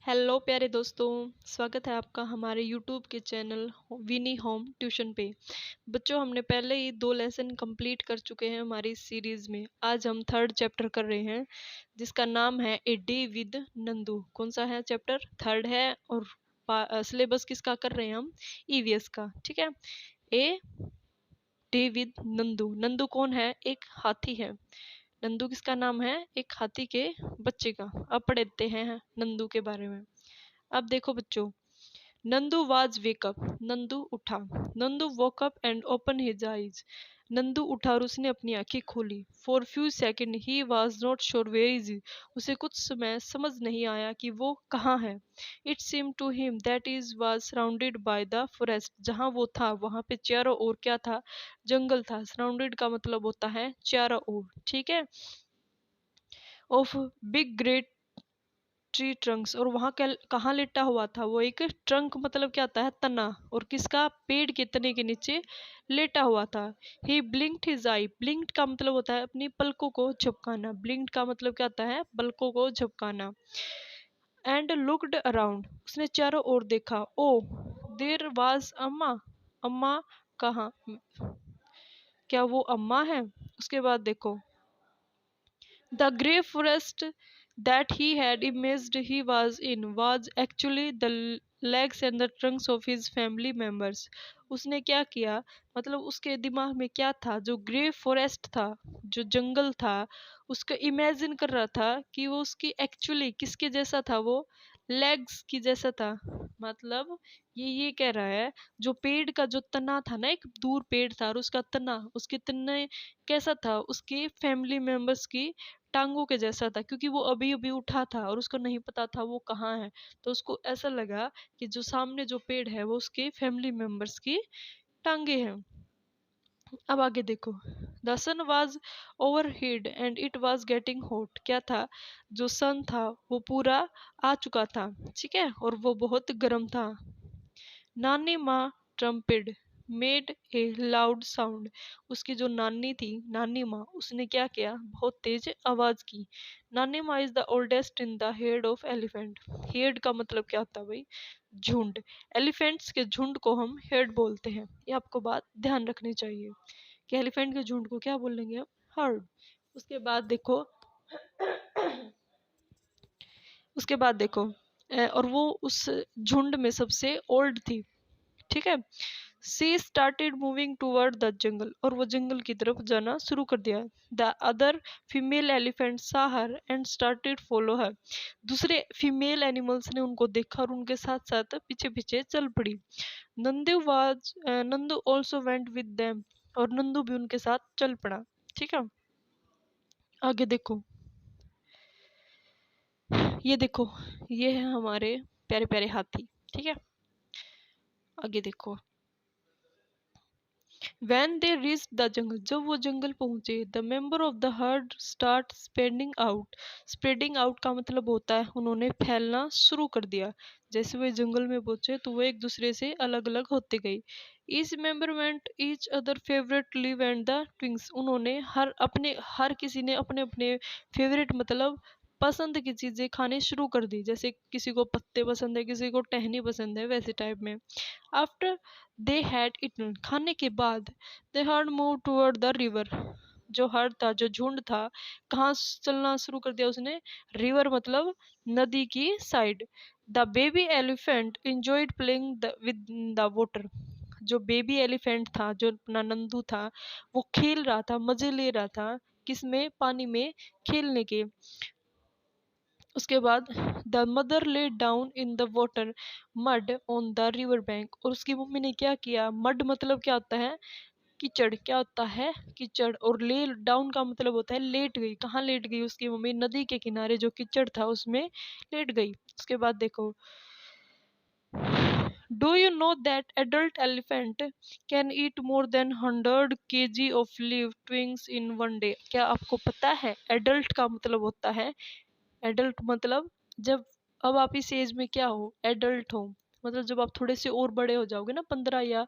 Hello प्यारे दोस्तों। स्वागत है आपका हमारे यूट्यूब के चैनल विनी होम ट्यूशन पे। बच्चों, हमने पहले ही 2 लेसन कंप्लीट कर चुके हैं हमारी इस सीरीज में। आज हम 3rd चैप्टर कर रहे हैं जिसका नाम है ए डे विद नंदू। कौन सा है चैप्टर? 3rd है। और सिलेबस किसका कर रहे हैं हम? ईवीएस का। ठीक है। A day with Nandu. Nandu कौन है? एक हाथी है। नंदू किसका नाम है? एक हाथी के बच्चे का। अब पढ़ते हैं नंदू के बारे में। अब देखो बच्चों, नंदू वाज वेकअप। नंदू उठा। Nandu woke up and open his eyes. Nandu उठा और उसने अपनी आंखें खोली। For few second he was not sure where is. उसे कुछ समय समझ नहीं आया कि वो कहाँ है। It seem to him that is was surrounded by the forest. जहाँ वो था वहाँ पे चारों ओर क्या था? जंगल था। सराउंडेड का मतलब होता है चारों ओर। ठीक है। Of big great tree Trunks. और वहां कहाँ लेटा हुआ था वो? एक ट्रंक मतलब क्या आता है? तना। और किसका? पेड़ के तने के नीचे लेटा हुआ था। ही ब्लिंक्ड हिज आई। ब्लिंक्ड का मतलब होता है अपनी पलकों को झपकाना। ब्लिंक्ड का मतलब क्या आता है? पलकों को झपकाना। And looked around. उसने चारों ओर देखा। ओ देर वाज अम्मा। अम्मा कहाँ? क्या वो अम्मा है? उसके बाद देखो, the grey forest that he had imagined he was in was actually the legs and the trunks of his family members. उसने क्या किया? मतलब उसके दिमाग में क्या था? जो ग्रे फॉरेस्ट था, जो जंगल था, उसका इमेजिन कर रहा था कि वो उसकी एक्चुअली किसके जैसा था? वो लेग्स की जैसा था। मतलब ये कह रहा है, जो पेड़ का जो तना था ना, एक दूर पेड़ था और उसका तना, उसके तने कैसा था? उसके फैमिली मेंबर्स की टांगों के जैसा था। क्योंकि वो अभी अभी उठा था और उसको नहीं पता था वो कहाँ है। तो उसको ऐसा लगा कि जो सामने जो पेड़ है वो उसके फैमिली मेंबर्स की टांगे हैं। अब आगे देखो, the sun was overhead and it was getting hot. क्या था? जो सन था वो पूरा आ चुका था। ठीक है। और वो बहुत गर्म था। नानी माँ ट्रम्पेड मेड ए लाउड साउंड। उसकी जो नानी थी, नानी माँ, उसने क्या किया? बहुत तेज आवाज की। नानी माँ is the oldest in the head of elephant. Head का मतलब क्या होता है भाई? झुंड। एलिफेंट्स के झुंड को हम हेड बोलते हैं। ये आपको बात ध्यान रखनी चाहिए कि एलिफेंट के झुंड को क्या बोलेंगे हम? हर्ड। उसके बाद देखो, उसके बाद देखो और वो उस झुंड में सबसे ओल्ड थी। ठीक है। She started moving toward the jungle. और वो जंगल की तरफ जाना शुरू कर दिया। द अदर फीमेल एलिफेंट सा her and started follow her. दूसरे फीमेल एनिमल्स ने उनको देखा और उनके साथ साथ पीछे पीछे चल पड़ी। Nandu also went with them. और नंदू भी उनके साथ चल पड़ा। ठीक है। आगे देखो, ये देखो, ये है हमारे प्यारे प्यारे हाथी। ठीक है। आगे देखो, When they reached the jungle, जब वो जंगल पहुंचे, the member of the herd start spreading out. Spreading out का मतलब होता है उन्होंने फैलना शुरू कर दिया। जैसे वे जंगल में पहुंचे तो वो एक दूसरे से अलग अलग होते गए। Each member went each other favorite live and the twins. उन्होंने हर किसी ने अपने अपने फेवरेट मतलब पसंद की चीजें खाने शुरू कर दी। जैसे किसी को पत्ते पसंद है, किसी को टहनी पसंद है, वैसे टाइप में। आफ्टर दे हैड इटन, खाने के बाद, दे heard move toward the river. जो हर्ड था, जो झुंड था, कहाँ चलना शुरू कर दिया उसने? रिवर मतलब नदी की side. The baby elephant enjoyed playing with the water. जो बेबी एलिफेंट था, जो अपना नंदू था, वो खेल रहा था, मजे ले रहा था। किसमें? पानी में खेलने के। उसके बाद, the mother lay down in the water mud on the river bank. और उसकी मम्मी ने क्या किया? मड मतलब क्या होता है? कीचड़। क्या होता है? कीचड़। और ले डाउन का मतलब होता है लेट गई। कहाँ लेट गई उसकी मम्मी? नदी के किनारे जो कीचड़ था उसमें लेट गई। उसके बाद देखो, do you know that adult elephant can eat more than 100 kg of leave twigs in one day. क्या आपको पता है? एडल्ट का मतलब होता है, एडल्ट मतलब जब, अब आप इस एज में क्या हो? एडल्ट हो। मतलब जब आप थोड़े से और बड़े हो जाओगे ना, 15 या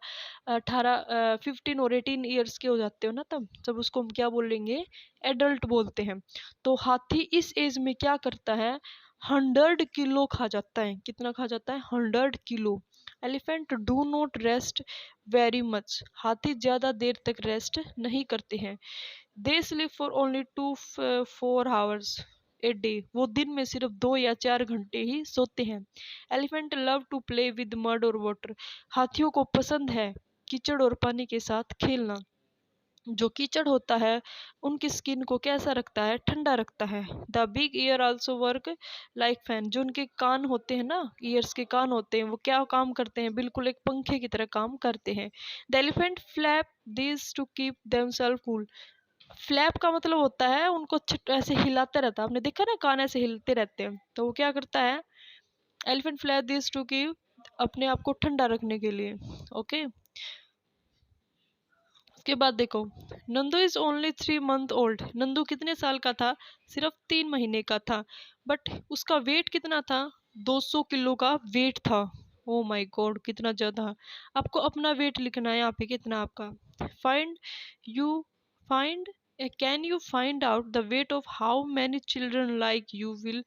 18, 15 और 18 ईयर्स के हो जाते हो ना, तब जब उसको हम क्या बोलेंगे? एडल्ट बोलते हैं। तो हाथी इस एज में क्या करता है? 100 किलो खा जाता है। कितना खा जाता है? 100 kilo. Elephant do not rest very much. हाथी ज्यादा देर तक रेस्ट नहीं करते हैं। They sleep for only 2 4 hours a day. वो दिन में सिर्फ 2 या 4 घंटे ही सोते हैं। Elephant love to play with mud और वाटर। हाथियों को पसंद है कीचड़ और पानी के साथ खेलना। जो कीचड़ होता है उनकी स्किन को कैसा रखता है? ठंडा रखता है। The big year also work like fan. जो उनके कान होते हैं ना, ईयर्स के कान होते हैं, वो क्या काम करते हैं? बिल्कुल एक पंखे की तरह काम करते हैं। The elephant flap this to keep themself cool. Flap का मतलब होता है उनको ऐसे हिलाते रहता है। आपने देखा ना, कान ऐसे हिलते रहते हैं, तो वो क्या करता है? Elephant flap this to keep, अपने आप को ठंडा रखने के लिए। ओके। उसके बाद देखो, Nandu is only 3 month old. Nandu कितने साल का था? सिर्फ 3 महीने का था। बट उसका वेट कितना था? 200 किलो का वेट था। ओ माय गॉड, कितना ज्यादा। आपको अपना वेट लिखना है यहाँ पे, कितना आपका। Find you find can you find out the weight of how many children like you will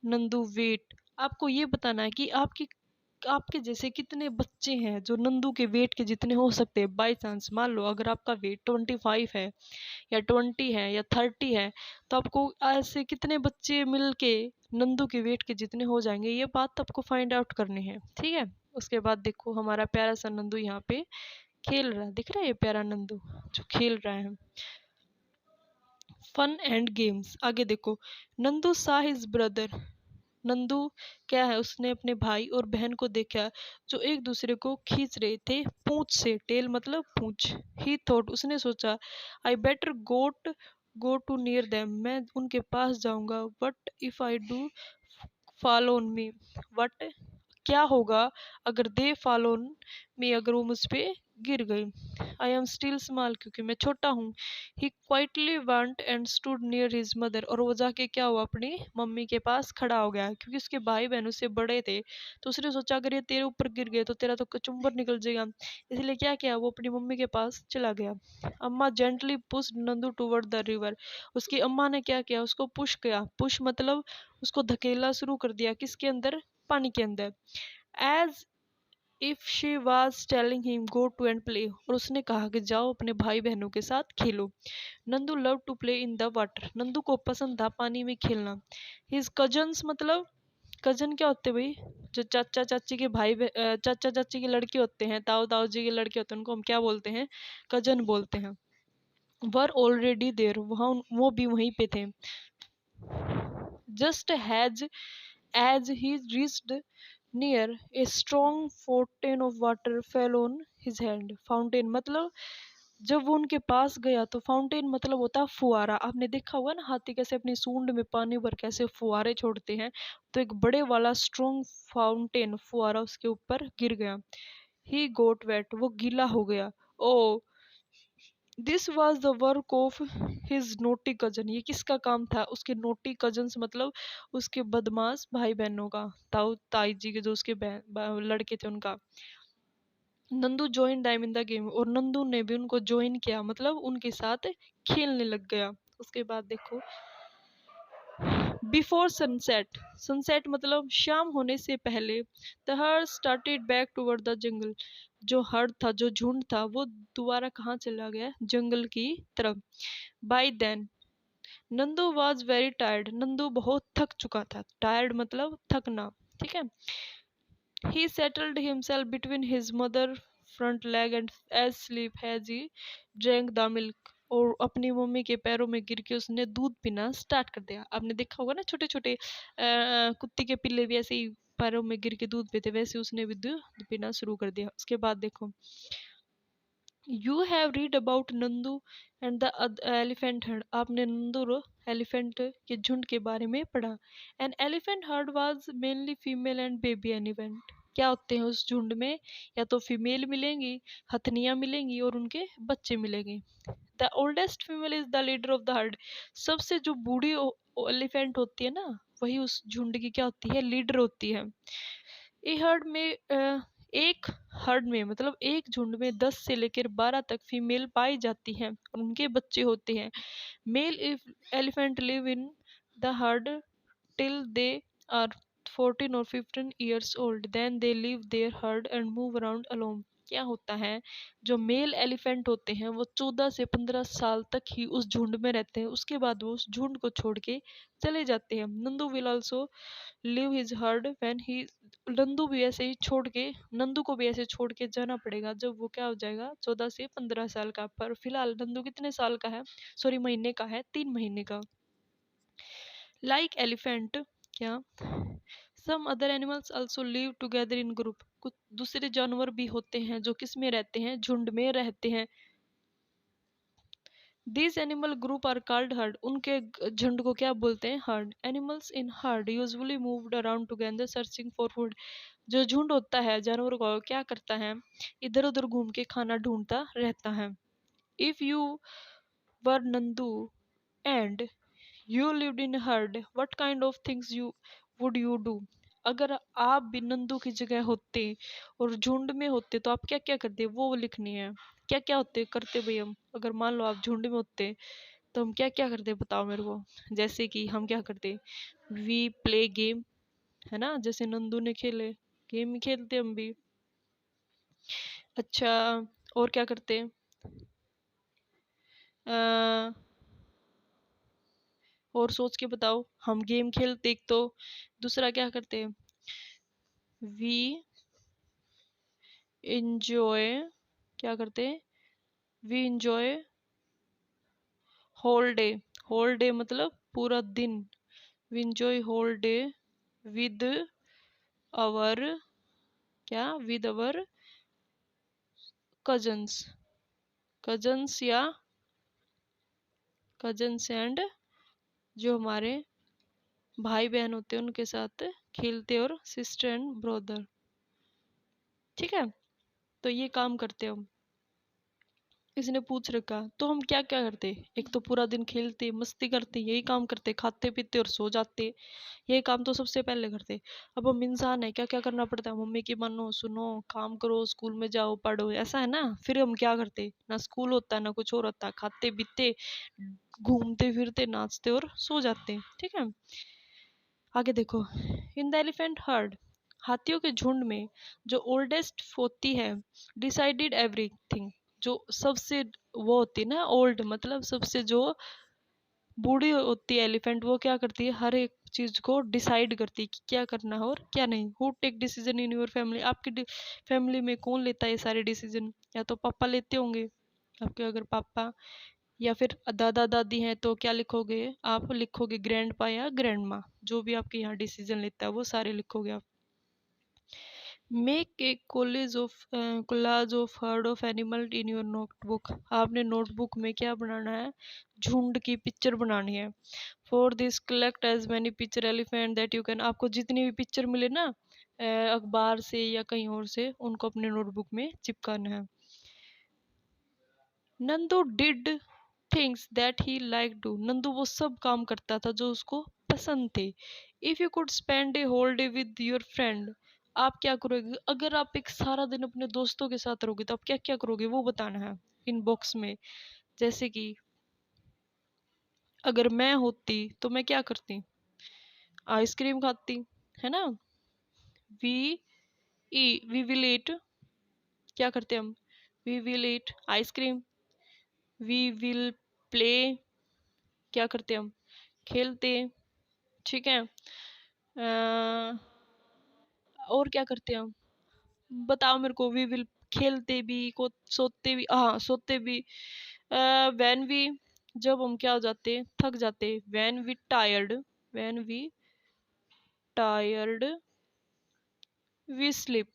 Nandu weight. आपको ये बताना है कि आपके जैसे कितने बच्चे हैं जो नंदू के वेट के जितने हो सकते हैं। बाई चांस मान लो अगर आपका वेट 25 है या 20 है या 30 है, तो आपको ऐसे कितने बच्चे मिलके नंदू के वेट के जितने हो जाएंगे, ये बात आपको फाइंड आउट करनी है। ठीक है। उसके बाद देखो, हमारा प्यारा सा नंदू यहाँ पे खेल रहा है। दिख रहा है ये प्यारा नंदू जो खेल रहा है। Fun and games. आगे देखो, नंदू सा हिज ब्रदर। नंदू क्या है, उसने अपने भाई और बहन को देखा जो एक दूसरे को खींच रहे थे पूंछ से। टेल मतलब पूंछ। ही थॉट, उसने सोचा, I better go to near them. मैं उनके पास जाऊंगा। What if I do follow on me. What, क्या होगा अगर दे फॉलो मी, अगर वो मुझ पे गिर गई। आई एम स्टिल स्मॉल, क्योंकि मैं छोटा हूँ। He quietly went and stood near his mother. और वो जाके क्या हुआ? अपनी मम्मी के पास खड़ा हो गया। क्योंकि उसके भाई बहन उससे बड़े थे, तो उसने सोचा अगर ये तेरे ऊपर गिर गए तो तेरा तो कचुम्बर निकल जाएगा। इसलिए क्या किया, वो अपनी मम्मी के पास चला गया। अम्मा gently push Nandu toward the river. उसकी अम्मा ने क्या किया? उसको पुश किया। पुश मतलब उसको धकेलना शुरू कर दिया। किसके अंदर? पानी के अंदर। As if she was telling him go to and play. और उसने कहा कि जाओ अपने भाई बहनों के साथ खेलो। Nandu love to play in the water. Nandu को पसंद था पानी में खेलना। हिज कजन्स मतलब, कजन क्या होते हैं भाई? जो चाचा चाची के चाचा चाची के लड़के होते हैं, ताऊ ताऊ जी के लड़के होते हैं, उनको हम क्या बोलते हैं? कजन बोलते हैं। वर ऑलरेडी देर, वहाँ वो भी वहीं पे थे। Just as he reached near a strong fountain of water fell on his hand. Fountain मतलब, जब वो उनके पास गया तो फाउंटेन मतलब होता है फुहारा। आपने देखा होगा ना हाथी कैसे अपनी सूंड में पानी भर कैसे फुहारे छोड़ते हैं, तो एक बड़े वाला स्ट्रॉन्ग फाउंटेन फुहारा उसके ऊपर गिर गया। ही गोट वेट, वो गीला हो गया। Oh, this was the work of his naughty cousin. ये किसका काम था? उसके नोटी कजन्स मतलब उसके बदमाश भाई बहनों का। ताऊ ताई जी के जो उसके लड़के थे उनका। Nandu joined them in the game. और नंदू ने भी उनको ज्वाइन किया, मतलब उनके साथ खेलने लग गया। उसके बाद देखो, बिफोर सनसेट। सनसेट मतलब शाम होने से पहले। The heard started back toward the जंगल। जो हर्ड था, जो झुंड था, वो दोबारा कहाँ चला गया? जंगल की तरफ। By then Nandu was very tired. Nandu बहुत थक चुका था। टायर्ड मतलब थकना। ठीक है। He settled himself between his mother front leg and as sleep has he drank the milk. और अपनी मम्मी के पैरों में गिर के उसने दूध पीना स्टार्ट कर दिया। आपने देखा होगा ना, छोटे छोटे कुत्ते के पिल्ले भी ऐसे ही पैरों में गिर के दूध पीते, वैसे उसने भी दूध पीना शुरू कर दिया। उसके बाद देखो, you have read about Nandu and the elephant heard. आपने नंदू और एलिफेंट के झुंड के बारे में पढ़ा। An elephant heard was mainly female and baby elephant. क्या होते हैं उस झुंड में? या तो फीमेल मिलेंगी, हथनियां मिलेंगी और उनके बच्चे मिलेंगे। The oldest female is the leader of the heard. सबसे जो बूढ़ी एलिफेंट होती है ना, वही उस झुंड की क्या होती है? लीडर होती है। ए हर्ड में एक हर्ड में मतलब एक झुंड में 10 से लेकर 12 तक फीमेल पाई जाती हैं और उनके बच्चे होते हैं। Mail elephant live in the heard till they are 14 or 15 years old. Then they leave their herd and move around alone. क्या होता है, जो मेल एलिफेंट होते हैं वो 14 से 15 साल तक ही उस झुंड में रहते हैं, उसके बाद वो उस झुंड को छोड़ के चले जाते हैं। Nandu will also live his heard when he, Nandu भी ऐसे ही छोड़ के, नंदू को भी ऐसे छोड़ के जाना पड़ेगा जब वो क्या हो जाएगा, 14 से 15 साल का। पर फिलहाल नंदू कितने साल का है, सॉरी महीने का है, 3 महीने का। लाइक एलिफेंट, क्या, some other animals also live together in group, कुछ दूसरे जानवर भी होते हैं जो किस में रहते हैं, झुंड में रहते हैं। These animal group are called herd, उनके झुंड को क्या बोलते हैं, herd. Animals in herd usually moved around together searching for food. जो झुंड होता है जानवरों का क्या करता है, इधर उधर घूम के खाना ढूंढता रहता है। If you were Nandu and you lived in herd, what kind of things you would you do? अगर आप भी नंदू की जगह होते और झुंड में होते तो आप क्या क्या करते, वो लिखनी है। क्या क्या होते करते भाई हम, अगर मान लो आप झुंड में होते तो हम क्या क्या करते बताओ मेरे को। जैसे कि हम क्या करते, वी प्ले गेम, है ना, जैसे नंदू ने खेले, गेम ही खेलते हम भी। अच्छा, और क्या करते, अ, और सोच के बताओ। हम गेम खेलते एक तो, दूसरा क्या करते, वी इंजॉय, क्या करते, we enjoy whole day, whole day मतलब पूरा दिन, we enjoy whole day with our, क्या, विद अवर कजन्स, कजन्स या कजन्स एंड, जो हमारे भाई बहन होते हैं उनके साथ खेलते, और सिस्टर एंड ब्रदर। ठीक है, तो ये काम करते हम। इसने पूछ रखा तो हम क्या क्या करते, एक तो पूरा दिन खेलते मस्ती करते, यही काम करते, खाते पीते और सो जाते, यही काम तो सबसे पहले करते। अब हम इंसान है, क्या क्या करना पड़ता है, मम्मी की मानो सुनो, काम करो, स्कूल में जाओ पढ़ो, ऐसा है ना। फिर हम क्या करते, ना स्कूल होता ना कुछ और होता, खाते पीते घूमते फिरते नाचते और सो जाते। ठीक है, आगे देखो। इन द एलिफेंट हर्ड, हाथियों के झुंड में जो ओल्डेस्ट होती है, डिसाइडेड एवरीथिंग, जो सबसे वो होती है ना, ओल्ड मतलब सबसे जो बूढ़ी होती है एलिफेंट, वो क्या करती है, हर एक चीज को डिसाइड करती है कि क्या करना है और क्या नहीं। Who take decision in your family, आपकी फैमिली में कौन लेता है ये सारे डिसीजन, या तो पापा लेते होंगे आपके, अगर पापा, या फिर दादा दादी हैं तो क्या लिखोगे आप, लिखोगे ग्रैंड पा या ग्रैंड माँ, जो भी आपके यहाँ डिसीजन लेता है वो सारे लिखोगे आप। Make a collage of herd of animal in your notebook, आपने नोटबुक में क्या बनाना है, झुंड की पिक्चर बनानी है। For this collect as many picture elephant that you can, आपको जितनी भी पिक्चर मिले ना अखबार से या कहीं और से, उनको अपने नोटबुक में चिपकाना है। Nandu did things that he like do, Nandu वो सब काम करता था जो उसको पसंद थे। If you could spend a whole day with your friend, आप क्या करोगे, अगर आप एक सारा दिन अपने दोस्तों के साथ रहोगे तो आप क्या क्या करोगे वो बताना है इन बॉक्स में। जैसे कि अगर मैं होती तो मैं क्या करती, आइसक्रीम खाती, है ना, वी वी विल ईट, क्या करते हम, we will eat ice cream, we will play, क्या करते हम, खेलते। ठीक है, और क्या करते हैं हम, बताओ मेरे को। वी विल खेलते भी को, सोते भी, हाँ सोते भी। व्हेन वी, जब हम क्या हो जाते, थक जाते, when we tired, when we tired we sleep,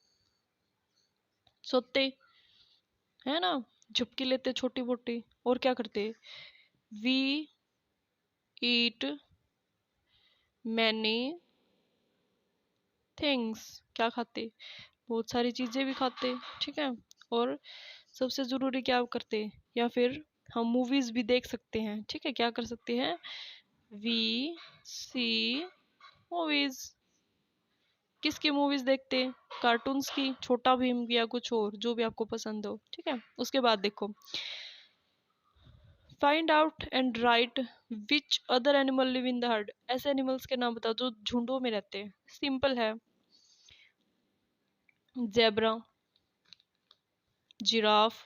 सोते, है ना, झुपकी लेते छोटी मोटी। और क्या करते, वी ईट मैनी थिंग्स, क्या खाते, बहुत सारी चीजें भी खाते। ठीक है, और सबसे जरूरी क्या करते, या फिर हम मूवीज भी देख सकते हैं। ठीक है, क्या कर सकते हैं, वी सी मूवीज, किसकी मूवीज देखते हैं, कार्टून्स की, छोटा भीम की, या कुछ और जो भी आपको पसंद हो। ठीक है, उसके बाद देखो, find out and right which other animal live in the heard. ऐसे एनिमल्स के नाम बताओ जो झुंडों में रहते हैं। सिंपल है, जेब्रा, जिराफ,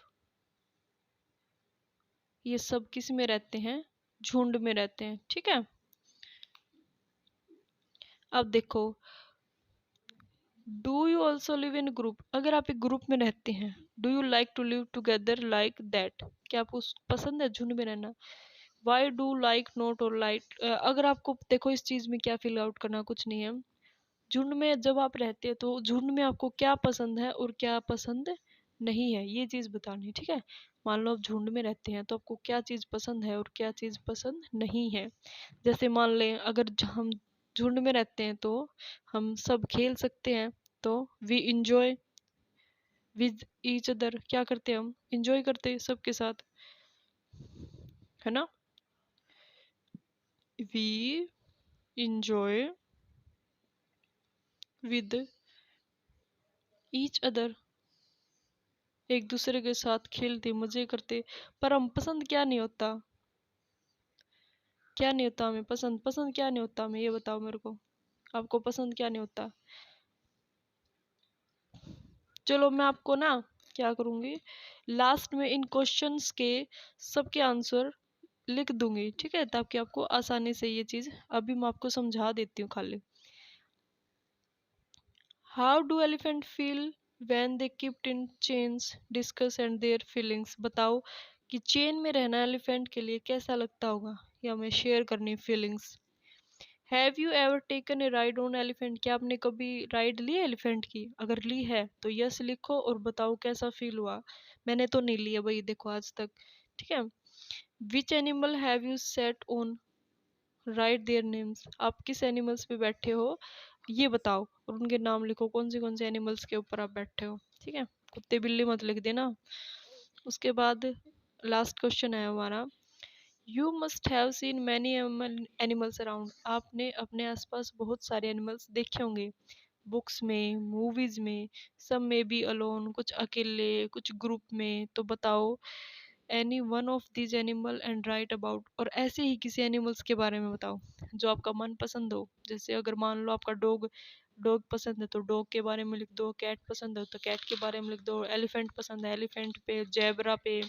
ये सब किस में रहते हैं? झुंड में रहते हैं। ठीक है, अब देखो, do you also live in group. अगर आप एक ग्रुप में रहते हैं, do you like to live together like that, क्या आपको पसंद है झुंड में रहना? Why do like not or like, अगर आपको देखो इस चीज में क्या फील आउट करना, कुछ नहीं है। झुंड में जब आप रहते हैं तो झुंड में आपको क्या पसंद है और क्या पसंद नहीं है, ये चीज बतानी है। ठीक है, मान लो आप झुंड में रहते हैं तो आपको क्या चीज पसंद है और क्या चीज पसंद नहीं है। जैसे मान लें अगर हम झुंड में रहते हैं तो हम सब खेल सकते हैं, तो we enjoy with each other, क्या करते हैं हम? इंजॉय करते हैं सबके साथ, है ना। We enjoy with each other, एक दूसरे के साथ खेलते मजे करते। पर हम पसंद क्या नहीं होता, क्या नहीं होता हमें पसंद? पसंद क्या नहीं होता हमें, ये बताओ मेरे को, आपको पसंद क्या नहीं होता? चलो मैं आपको ना क्या करूंगी, लास्ट में इन क्वेश्चंस के सबके आंसर लिख दूंगी, ठीक है, ताकि आपको आसानी से ये चीज, अभी मैं आपको समझा देती हूँ खाली। How do elephant feel when they kept in chains, discuss and their feelings. बताओ कि चेन में रहना एलिफेंट के लिए कैसा लगता होगा, या हमें शेयर करनी feelings. Have you ever taken a ride on elephant, क्या आपने कभी राइड ली है एलिफेंट की? अगर ली है तो यस लिखो और बताओ कैसा फील हुआ। मैंने तो नहीं लिया भाई, देखो आज तक। ठीक है, which animal have you set on, right their names, आप किस एनिमल्स पे बैठे हो ये बताओ और उनके नाम लिखो, कौन से एनिमल्स के ऊपर आप बैठे हो। ठीक है, कुत्ते बिल्ली मत लिख देना। उसके बाद लास्ट क्वेश्चन है हमारा, you must have seen many animals around, आपने अपने आसपास बहुत सारे एनिमल्स देखे होंगे, बुक्स में, मूवीज में, सब में बी अलोन, कुछ अकेले कुछ ग्रुप में। तो बताओ any one of these animal and right about, और ऐसे ही किसी एनिमल्स के बारे में बताओ जो आपका मन पसंद हो। जैसे अगर मान लो आपका डॉग डॉग पसंद है तो डॉग के बारे में लिख दो, कैट पसंद है तो कैट के बारे में लिख दो, एलिफेंट पसंद है एलिफेंट पे, जेबरा पे,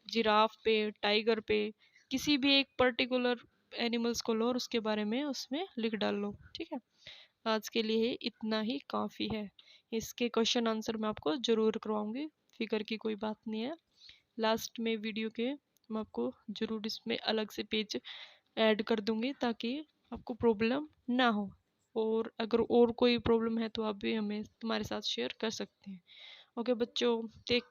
जिराफ पे, टाइगर पे, किसी भी एक पर्टिकुलर एनिमल्स को लो और उसके बारे में उसमें लिख डाल लो। ठीक है, आज के लिए इतना ही काफ़ी है। इसके क्वेश्चन आंसर मैं आपको ज़रूर करवाऊंगी, फिकर की कोई बात नहीं है। लास्ट में वीडियो के मैं आपको ज़रूर इसमें अलग से पेज ऐड कर दूंगी ताकि आपको प्रॉब्लम ना हो, और अगर और कोई प्रॉब्लम है तो आप भी हमें तुम्हारे साथ शेयर कर सकते हैं। ओके बच्चों, टेक